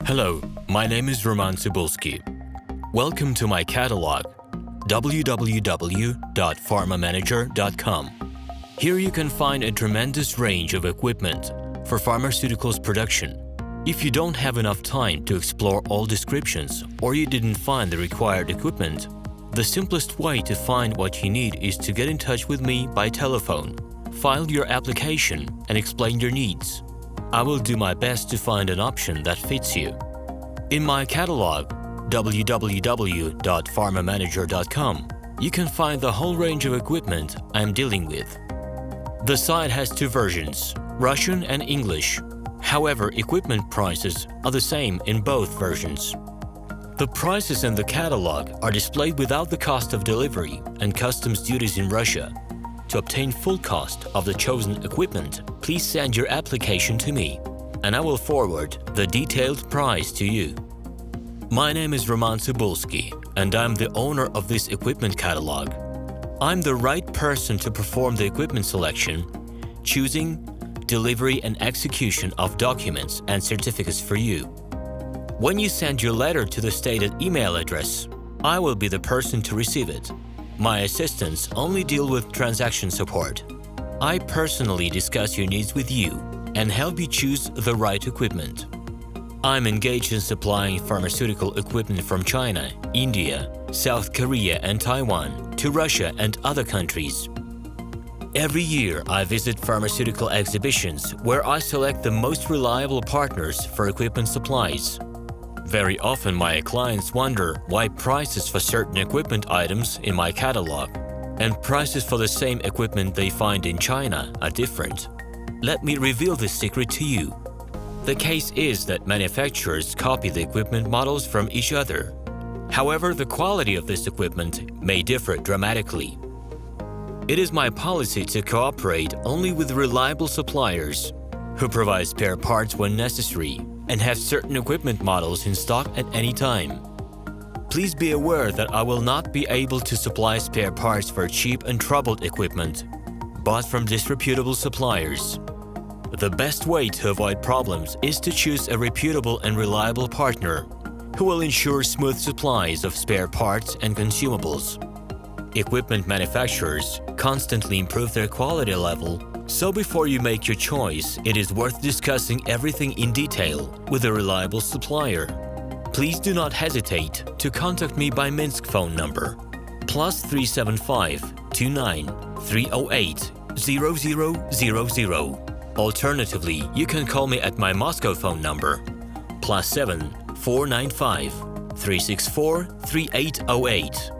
Hello, my name is RomanTsibulsky. Welcome to my catalog, www.pharmamanager.com. Here you can find a tremendous range of equipment for pharmaceuticals production. If you don't have enough time to explore all descriptions or you didn't find the required equipment, the simplest way to find what you need is to get in touch with me by telephone, file your application, and explain your needs. I will do my best to find an option that fits you. In my catalog, www.pharmamanager.com, you can find the whole range of equipment I am dealing with. The site has two versions, Russian and English. However, equipment prices are the same in both versions. The prices in the catalog are displayed without the cost of delivery and customs duties in Russia. To obtain full cost of the chosen equipment, please send your application to me, and I will forward the detailed price to you. My name is RomanTsibulsky, and I'm the owner of this equipment catalog. I'm the right person to perform the equipment selection, choosing, delivery and execution of documents and certificates for you. When you send your letter to the stated email address, I will be the person to receive it. My assistants only deal with transaction support. I personally discuss your needs with you and help you choose the right equipment. I'm engaged in supplying pharmaceutical equipment from China, India, South Korea and Taiwan to Russia and other countries. Every year, I visit pharmaceutical exhibitions where I select the most reliable partners for equipment supplies. Very often, my clients wonder why prices for certain equipment items in my catalog and prices for the same equipment they find in China are different. Let me reveal this secret to you. The case is that manufacturers copy the equipment models from each other. However, the quality of this equipment may differ dramatically. It is my policy to cooperate only with reliable suppliers who provide spare parts when necessary and have certain equipment models in stock at any time. Please be aware that I will not be able to supply spare parts for cheap and troubled equipment bought from disreputable suppliers. The best way to avoid problems is to choose a reputable and reliable partner who will ensure smooth supplies of spare parts and consumables. Equipment manufacturers constantly improve their quality level, so before you make your choice, it is worth discussing everything in detail with a reliable supplier. Please do not hesitate to contact me by Minsk phone number +375 29 308 0000. Alternatively, you can call me at my Moscow phone number +7 495 364 3808.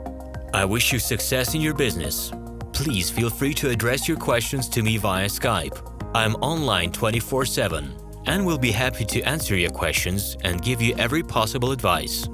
I wish you success in your business. Please feel free to address your questions to me via Skype. I'm online 24/7 and will be happy to answer your questions and give you every possible advice.